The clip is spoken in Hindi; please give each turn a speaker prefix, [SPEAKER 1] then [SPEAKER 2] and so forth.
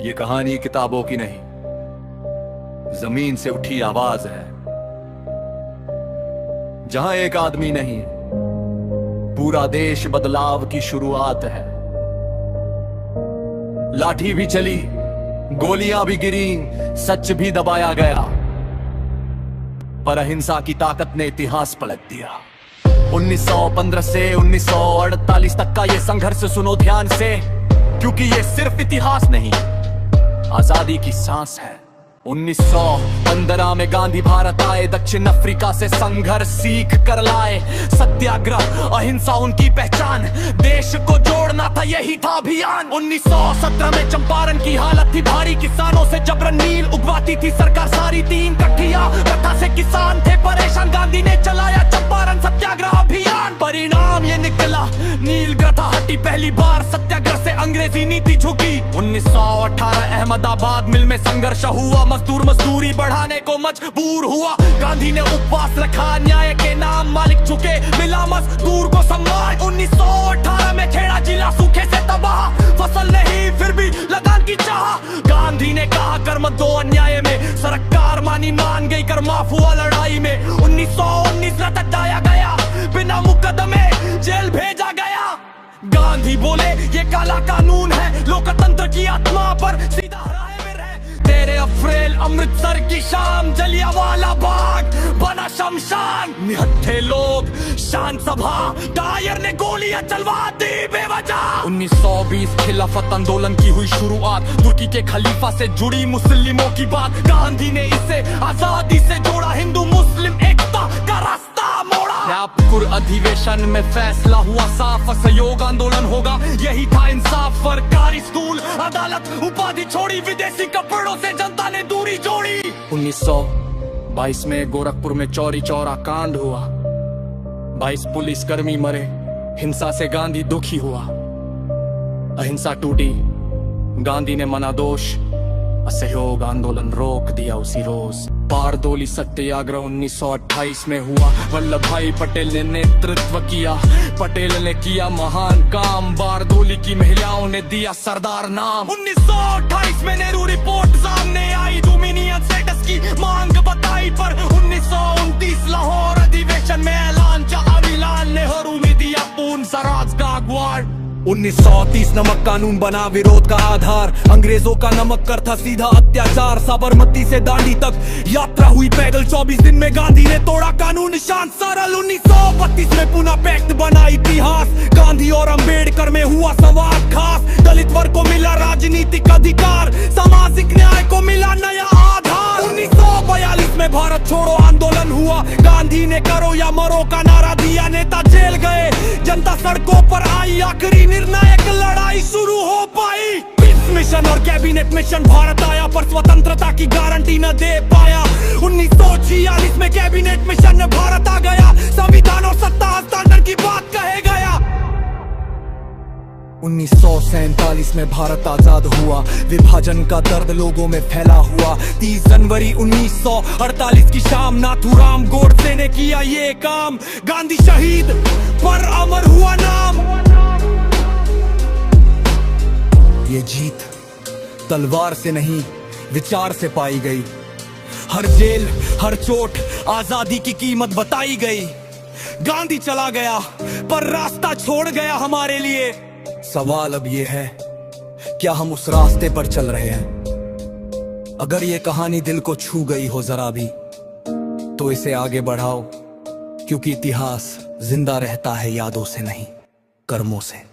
[SPEAKER 1] ये कहानी किताबों की नहीं, जमीन से उठी आवाज है, जहां एक आदमी नहीं, पूरा देश बदलाव की शुरुआत है। लाठी भी चली, गोलियां भी गिरी, सच भी दबाया गया, पर अहिंसा की ताकत ने इतिहास पलट दिया। 1915 से 1948 तक का ये संघर्ष सुनो ध्यान से, क्योंकि ये सिर्फ इतिहास नहीं, आजादी की सांस है। 1915 में गांधी भारत आए, दक्षिण अफ्रीका से संघर्ष सीख कर लाए। सत्याग्रह अहिंसा उनकी पहचान, देश को जोड़ना था यही था अभियान। 1917 में चंपारण की हालत थी भारी, किसानों से जबरन नील उगवाती थी सरकार सारी। 3 कठिया कथा से किसान थे परेशान, गांधी ने चलाया चंपारण सत्याग्रह अभियान। परिणाम ये निकला, नील ग्रथा हटी पहली बार, सत्याग्रह से अंग्रेजी नीति झुकी। 1918 अहमदाबाद मिल में संघर्ष हुआ, मजदूर मजदूरी बढ़ाने को मजबूर हुआ। गांधी ने उपवास रखा, न्याय के नाम मालिक झुके, मिला मजदूर को सम्मान। 1918 में खेड़ा जिला सूखे से तबाह, फसल नहीं फिर भी लगान की चाह। गांधी ने कहा कर मत दो अन्याय में, सरकार मानी मान गई, कर माफ हुआ लड़ाई में। 1919 लटकाया गया, बिना मुकदमे जेल भेजा गया। गांधी बोले ये काला कानून है, लोकतंत्र की आत्मा पर सीधा हराए में रहे। 13 अप्रैल अमृतसर की शाम, जलियांवाला बाग बना शमशान। निहत्थे लोग, शांत सभा, डायर ने गोलियां चलवा दी बेवजह। 1920 खिलाफत आंदोलन की हुई शुरुआत, तुर्की के खलीफा से जुड़ी मुस्लिमों की बात। गांधी ने इसे आजादी से जोड़ा, हिंदू मुस्लिम एकता का रास्ता मोड़ा। नागपुर अधिवेशन में फैसला हुआ साफ, असहयोग आंदोलन होगा यही था इंसाफ। सरकारी स्कूल अदालत उपाधि छोड़ी, विदेशी कपड़ों से जनता ने दूरी जोड़ी। 1922 में गोरखपुर में चौरी चौरा कांड हुआ, 22 पुलिसकर्मी मरे, हिंसा से गांधी दुखी हुआ। अहिंसा टूटी, गांधी ने मना दोष, असहयोग आंदोलन रोक दिया उसी रोज। बारदोली सत्याग्रह 1928 में हुआ, वल्लभ भाई पटेल ने नेतृत्व किया। पटेल ने किया महान काम, बारदोली की महिलाओं ने दिया सरदार नाम। 1928 में नेहरू रिपोर्ट सामने आई, डोमिनियन स्टेटस की मांग बताई, पर 1929 लाहौर अधिवेशन में ऐलान, जवाहरलाल नेहरू ने दिया पूर्ण स्वराज का अगवार।
[SPEAKER 2] 1930 नमक कानून बना विरोध का आधार, अंग्रेजों का नमक कर था सीधा अत्याचार। साबरमती से दांडी तक यात्रा हुई पैदल, 24 दिन में गांधी ने तोड़ा कानून निशान सरल। 1932 में पुनः पैक्ट बना इतिहास, गांधी और अंबेडकर में हुआ संवाद खास। दलित वर्ग को मिला राजनीतिक अधिकार, सामाजिक न्याय को मिला नया आधार। 1942 में भारत छोड़ो आंदोलन हुआ, गांधी ने करो या मरो का नारा दिया। नेता जेल गए, जनता सड़कों पर आई, आखिरी निर्णायक लड़ाई शुरू हो पाई। पीस मिशन और कैबिनेट मिशन भारत आया, पर स्वतंत्रता की गारंटी न दे पाया। 1946 में कैबिनेट मिशन में भारत आ गया, संविधान और सत्ता हस्तांतरण की बात कहे गया। 1947 में भारत आजाद हुआ, विभाजन का दर्द लोगों में फैला हुआ। 30 जनवरी 1948 की शाम, नाथूराम गोडसे ने किया ये काम। गांधी शहीद पर अमर हुआ नाम। ये जीत तलवार से नहीं, विचार से पाई गई। हर जेल, हर चोट, आजादी की कीमत बताई गई। गांधी चला गया, पर रास्ता छोड़ गया हमारे लिए। सवाल अब ये है, क्या हम उस रास्ते पर चल रहे हैं? अगर ये कहानी दिल को छू गई हो जरा भी, तो इसे आगे बढ़ाओ, क्योंकि इतिहास जिंदा रहता है यादों से नहीं, कर्मों से।